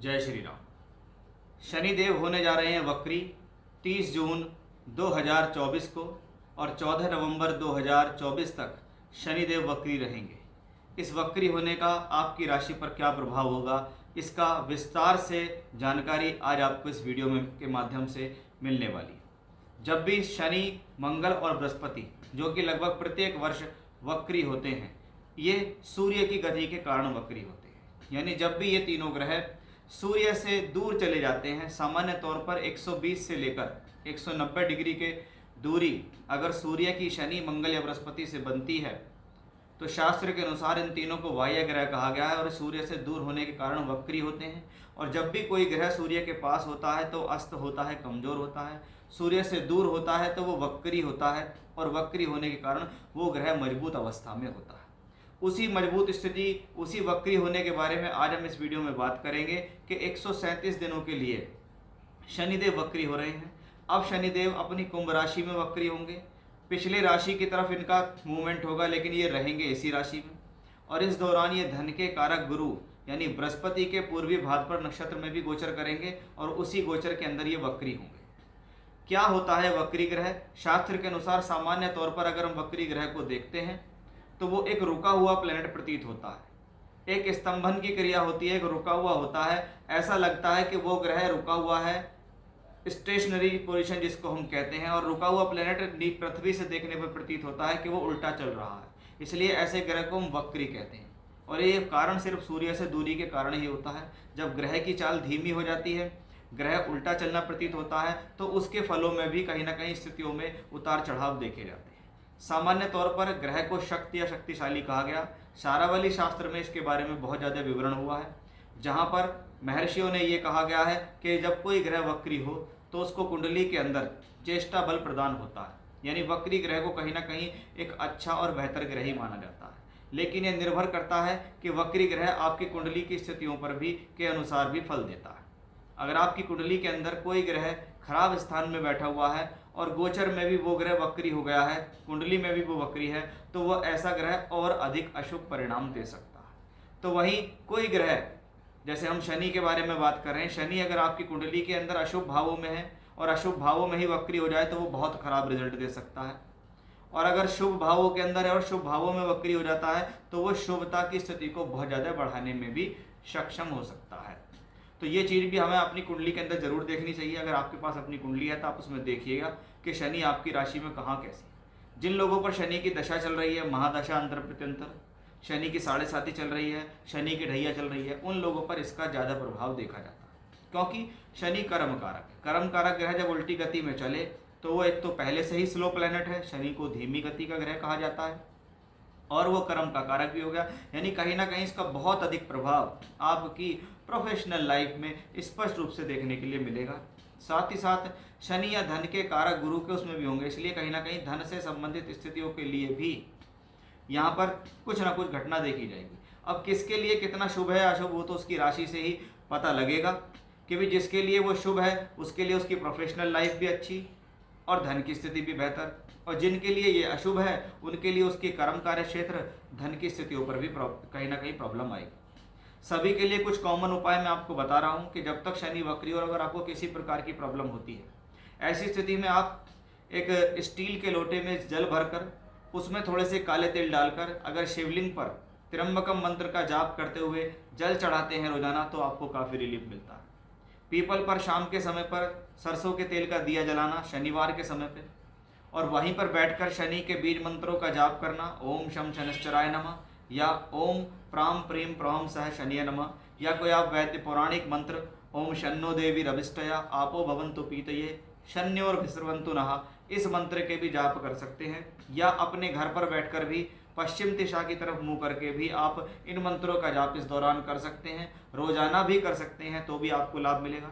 जय श्री राम। शनिदेव होने जा रहे हैं वक्री 30 जून 2024 को और 14 नवंबर 2024 तक शनिदेव वक्री रहेंगे। इस वक्री होने का आपकी राशि पर क्या प्रभाव होगा, इसका विस्तार से जानकारी आज आपको इस वीडियो में के माध्यम से मिलने वाली है। जब भी शनि, मंगल और बृहस्पति जो कि लगभग प्रत्येक वर्ष वक्री होते हैं, ये सूर्य की गति के कारण वक्री होते हैं। यानी जब भी ये तीनों ग्रह सूर्य से दूर चले जाते हैं, सामान्य तौर पर 120 से लेकर 190 डिग्री के दूरी अगर सूर्य की शनि, मंगल या बृहस्पति से बनती है तो शास्त्र के अनुसार इन तीनों को बाह्य ग्रह कहा गया है और सूर्य से दूर होने के कारण वक्री होते हैं। और जब भी कोई ग्रह सूर्य के पास होता है तो अस्त होता है, कमजोर होता है। सूर्य से दूर होता है तो वो वक्री होता है और वक्री होने के कारण वो ग्रह मजबूत अवस्था में होता है। उसी मजबूत स्थिति, उसी वक्री होने के बारे में आज हम इस वीडियो में बात करेंगे कि 137 दिनों के लिए शनिदेव वक्री हो रहे हैं। अब शनिदेव अपनी कुंभ राशि में वक्री होंगे। पिछले राशि की तरफ इनका मूवमेंट होगा, लेकिन ये रहेंगे इसी राशि में। और इस दौरान ये धन के कारक गुरु यानी बृहस्पति के पूर्वी भाद्रपद नक्षत्र में भी गोचर करेंगे और उसी गोचर के अंदर ये वक्री होंगे। क्या होता है वक्री ग्रह? शास्त्र के अनुसार सामान्य तौर पर अगर हम वक्री ग्रह को देखते हैं तो वो एक रुका हुआ प्लेनेट प्रतीत होता है। एक स्तंभन की क्रिया होती है, एक रुका हुआ होता है। ऐसा लगता है कि वो ग्रह रुका हुआ है, स्टेशनरी पोजीशन जिसको हम कहते हैं। और रुका हुआ प्लेनेट पृथ्वी से देखने पर प्रतीत होता है कि वो उल्टा चल रहा है, इसलिए ऐसे ग्रह को हम वक्री कहते हैं। और ये कारण सिर्फ सूर्य से दूरी के कारण ही होता है। जब ग्रह की चाल धीमी हो जाती है, ग्रह उल्टा चलना प्रतीत होता है, तो उसके फलों में भी कहीं ना कहीं स्थितियों में उतार चढ़ाव देखे जाते हैं। सामान्य तौर पर ग्रह को शक्ति या शक्तिशाली कहा गया। शारावली शास्त्र में इसके बारे में बहुत ज़्यादा विवरण हुआ है, जहाँ पर महर्षियों ने ये कहा गया है कि जब कोई ग्रह वक्री हो तो उसको कुंडली के अंदर चेष्टा बल प्रदान होता है। यानी वक्री ग्रह को कहीं ना कहीं एक अच्छा और बेहतर ग्रह ही माना जाता है। लेकिन यह निर्भर करता है कि वक्री ग्रह आपकी कुंडली की स्थितियों पर भी के अनुसार भी फल देता है। अगर आपकी कुंडली के अंदर कोई ग्रह खराब स्थान में बैठा हुआ है और गोचर में भी वो ग्रह वक्री हो गया है, कुंडली में भी वो वक्री है, तो वह ऐसा ग्रह और अधिक अशुभ परिणाम दे सकता है। तो वहीं कोई ग्रह, जैसे हम शनि के बारे में बात कर रहे हैं, शनि अगर आपकी कुंडली के अंदर अशुभ भावों में है और अशुभ भावों में ही वक्री हो जाए तो वो बहुत खराब रिजल्ट दे सकता है। और अगर शुभ भावों के अंदर है और शुभ भावों में वक्री हो जाता है तो वो शुभता की स्थिति को बहुत ज़्यादा बढ़ाने में भी सक्षम हो सकता है। तो ये चीज़ भी हमें अपनी कुंडली के अंदर जरूर देखनी चाहिए। अगर आपके पास अपनी कुंडली है तो आप उसमें देखिएगा कि शनि आपकी राशि में कहाँ कैसी। जिन लोगों पर शनि की दशा चल रही है, महादशा, अंतर प्रत्यंतर, शनि की 7.5 चल रही है, शनि की ढैया चल रही है, उन लोगों पर इसका ज़्यादा प्रभाव देखा जाता है। क्योंकि शनि कर्म कारक है। कर्म कारक ग्रह जब उल्टी गति में चले तो वो एक तो पहले से ही स्लो प्लैनेट है, शनि को धीमी गति का ग्रह कहा जाता है, और वो कर्म का कारक भी हो गया। यानी कहीं ना कहीं इसका बहुत अधिक प्रभाव आपकी प्रोफेशनल लाइफ में स्पष्ट रूप से देखने के लिए मिलेगा। साथ ही साथ शनि या धन के कारक गुरु के उसमें भी होंगे, इसलिए कहीं ना कहीं धन से संबंधित स्थितियों के लिए भी यहाँ पर कुछ ना कुछ घटना देखी जाएगी। अब किसके लिए कितना शुभ है अशुभ, वो तो उसकी राशि से ही पता लगेगा कि भी जिसके लिए वो शुभ है उसके लिए उसकी प्रोफेशनल लाइफ भी अच्छी और धन की स्थिति भी बेहतर, और जिनके लिए ये अशुभ है उनके लिए उसके कर्म कार्य क्षेत्र, धन की स्थितियों पर भी कहीं ना कहीं प्रॉब्लम आएगी। सभी के लिए कुछ कॉमन उपाय मैं आपको बता रहा हूँ कि जब तक शनि वक्री और अगर आपको किसी प्रकार की प्रॉब्लम होती है, ऐसी स्थिति में आप एक स्टील के लोटे में जल भरकर उसमें थोड़े से काले तिल डालकर अगर शिवलिंग पर त्र्यंबकम मंत्र का जाप करते हुए जल चढ़ाते हैं रोजाना तो आपको काफ़ी रिलीफ मिलता है। पीपल पर शाम के समय पर सरसों के तेल का दिया जलाना शनिवार के समय पे, और वहीं पर बैठकर शनि के बीज मंत्रों का जाप करना, ओम शम शनिश्चराय नमः या ओम प्राम प्रीम प्रम सह शनिय नमः, या कोई आप वैद्य पौराणिक मंत्र ओम शन्नो देवी रविष्टया आपो भवन्तु पीतये शन्योर्भिस्रवन्तु नः, इस मंत्र के भी जाप कर सकते हैं। या अपने घर पर बैठकर भी पश्चिम दिशा की तरफ मुंह करके भी आप इन मंत्रों का जाप इस दौरान कर सकते हैं। रोजाना भी कर सकते हैं तो भी आपको लाभ मिलेगा।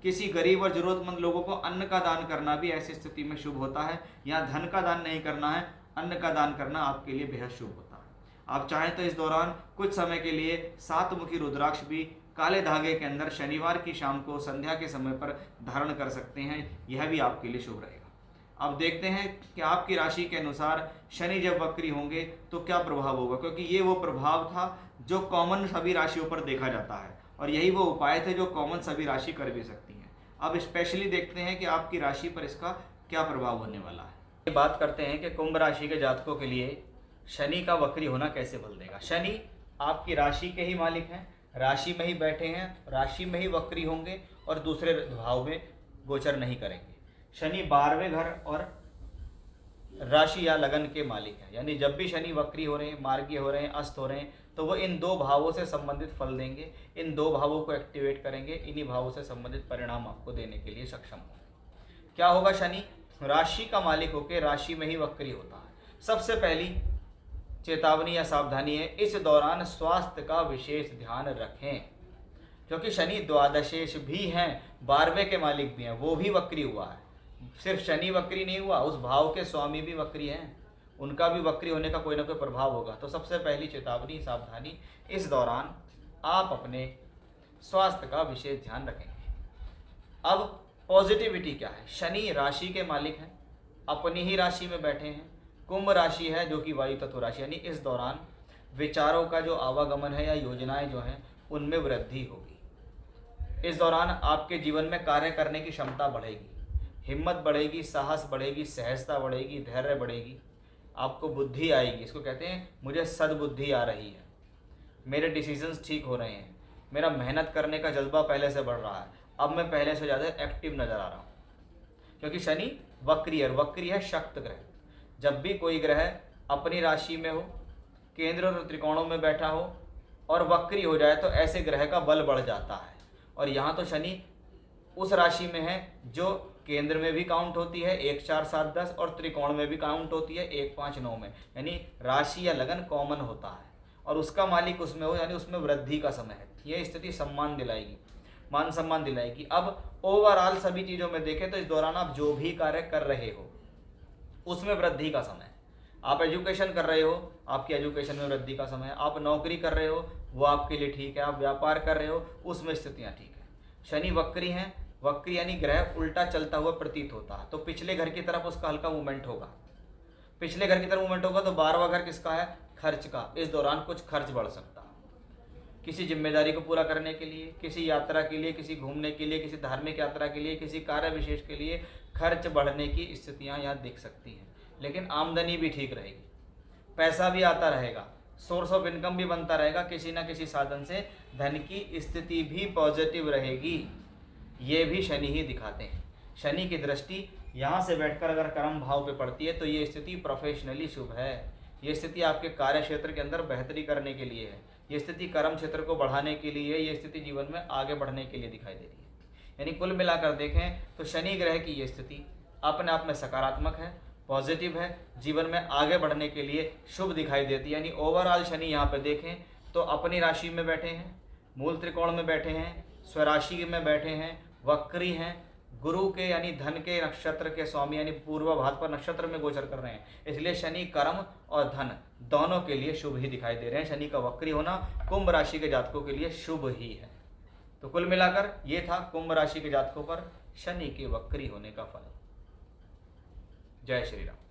किसी गरीब और जरूरतमंद लोगों को अन्न का दान करना भी ऐसी स्थिति में शुभ होता है। यहाँ धन का दान नहीं करना है, अन्न का दान करना आपके लिए बेहद शुभ होता है। आप चाहें तो इस दौरान कुछ समय के लिए 7 मुखी रुद्राक्ष भी काले धागे के अंदर शनिवार की शाम को संध्या के समय पर धारण कर सकते हैं, यह भी आपके लिए शुभ रहेगा। अब देखते हैं कि आपकी राशि के अनुसार शनि जब वक्री होंगे तो क्या प्रभाव होगा, क्योंकि ये वो प्रभाव था जो कॉमन सभी राशियों पर देखा जाता है, और यही वो उपाय थे जो कॉमन सभी राशि कर भी सकती हैं। अब स्पेशली देखते हैं कि आपकी राशि पर इसका क्या प्रभाव होने वाला है। ये बात करते हैं कि कुंभ राशि के जातकों के लिए शनि का वक्री होना कैसे बल देगा। शनि आपकी राशि के ही मालिक हैं, राशि में ही बैठे हैं, राशि में ही वक्री होंगे और दूसरे भाव में गोचर नहीं करेंगे। शनि 12वें घर और राशि या लगन के मालिक हैं, यानी जब भी शनि वक्री हो रहे हैं, मार्गी हो रहे हैं, अस्त हो रहे हैं, तो वो इन दो भावों से संबंधित फल देंगे, इन दो भावों को एक्टिवेट करेंगे, इन्हीं भावों से संबंधित परिणाम आपको देने के लिए सक्षम होंगे। क्या होगा, शनि राशि का मालिक होकर राशि में ही वक्री होता है। सबसे पहली चेतावनी या सावधानी है, इस दौरान स्वास्थ्य का विशेष ध्यान रखें, क्योंकि शनि द्वादशेश भी हैं, 12वें के मालिक भी हैं, वो भी वक्री हुआ है। सिर्फ शनि वक्री नहीं हुआ, उस भाव के स्वामी भी वक्री हैं, उनका भी वक्री होने का कोई ना कोई प्रभाव होगा। तो सबसे पहली चेतावनी सावधानी, इस दौरान आप अपने स्वास्थ्य का विशेष ध्यान रखेंगे। अब पॉजिटिविटी क्या है, शनि राशि के मालिक हैं, अपनी ही राशि में बैठे हैं, कुंभ राशि है जो कि वायु तत्व राशि, यानी इस दौरान विचारों का जो आवागमन है या योजनाएं जो हैं उनमें वृद्धि होगी। इस दौरान आपके जीवन में कार्य करने की क्षमता बढ़ेगी, हिम्मत बढ़ेगी, साहस बढ़ेगी, सहजता बढ़ेगी, धैर्य बढ़ेगी, आपको बुद्धि आएगी। इसको कहते हैं मुझे सद्बुद्धि आ रही है, मेरे डिसीजंस ठीक हो रहे हैं, मेरा मेहनत करने का जज्बा पहले से बढ़ रहा है, अब मैं पहले से ज़्यादा एक्टिव नज़र आ रहा हूँ। क्योंकि शनि वक्री है शक्त ग्रह। जब भी कोई ग्रह अपनी राशि में हो, केंद्र और त्रिकोणों में बैठा हो और वक्री हो जाए तो ऐसे ग्रह का बल बढ़ जाता है। और यहाँ तो शनि उस राशि में है जो केंद्र में भी काउंट होती है 1 4 7 10 और त्रिकोण में भी काउंट होती है 1 5 9 में, यानी राशि या लगन कॉमन होता है और उसका मालिक उसमें हो, यानी उसमें वृद्धि का समय है। यह स्थिति सम्मान दिलाएगी, मान सम्मान दिलाएगी। अब ओवरऑल सभी चीज़ों में देखें तो इस दौरान आप जो भी कार्य कर रहे हो उसमें वृद्धि का समय है। आप एजुकेशन कर रहे हो, आपकी एजुकेशन में वृद्धि का समय है। आप नौकरी कर रहे हो, वो आपके लिए ठीक है। आप व्यापार कर रहे हो, उसमें स्थितियाँ ठीक है। शनि वक्री हैं, वक्री यानी ग्रह उल्टा चलता हुआ प्रतीत होता है, तो पिछले घर की तरफ उसका हल्का मूवमेंट होगा। पिछले घर की तरफ मूवमेंट होगा तो 12वां घर किसका है, खर्च का। इस दौरान कुछ खर्च बढ़ सकता है, किसी जिम्मेदारी को पूरा करने के लिए, किसी यात्रा के लिए, किसी घूमने के लिए, किसी धार्मिक यात्रा के लिए, किसी कार्य विशेष के लिए खर्च बढ़ने की स्थितियां यहाँ दिख सकती हैं। लेकिन आमदनी भी ठीक रहेगी, पैसा भी आता रहेगा, सोर्स ऑफ इनकम भी बनता रहेगा, किसी ना किसी साधन से धन की स्थिति भी पॉजिटिव रहेगी। ये भी शनि ही दिखाते हैं। शनि की दृष्टि यहाँ से बैठकर अगर कर्म भाव पे पड़ती है तो ये स्थिति प्रोफेशनली शुभ है। ये स्थिति आपके कार्य क्षेत्र के अंदर बेहतरी करने के लिए है, ये स्थिति कर्म क्षेत्र को बढ़ाने के लिए, ये स्थिति जीवन में आगे बढ़ने के लिए दिखाई दे रही है। यानी कुल मिलाकर देखें तो शनि ग्रह की ये स्थिति अपने आप में सकारात्मक है, पॉजिटिव है, जीवन में आगे बढ़ने के लिए शुभ दिखाई देती है। यानी ओवरऑल शनि यहाँ पे देखें तो अपनी राशि में बैठे हैं, मूल त्रिकोण में बैठे हैं, स्वराशि में बैठे हैं, वक्री हैं, गुरु के यानी धन के नक्षत्र के स्वामी यानी पूर्व भाद्रपद नक्षत्र में गोचर कर रहे हैं। इसलिए शनि कर्म और धन दोनों के लिए शुभ ही दिखाई दे रहे हैं। शनि का वक्री होना कुंभ राशि के जातकों के लिए शुभ ही है। तो कुल मिलाकर ये था कुंभ राशि के जातकों पर शनि के वक्री होने का फल। जय श्री राम।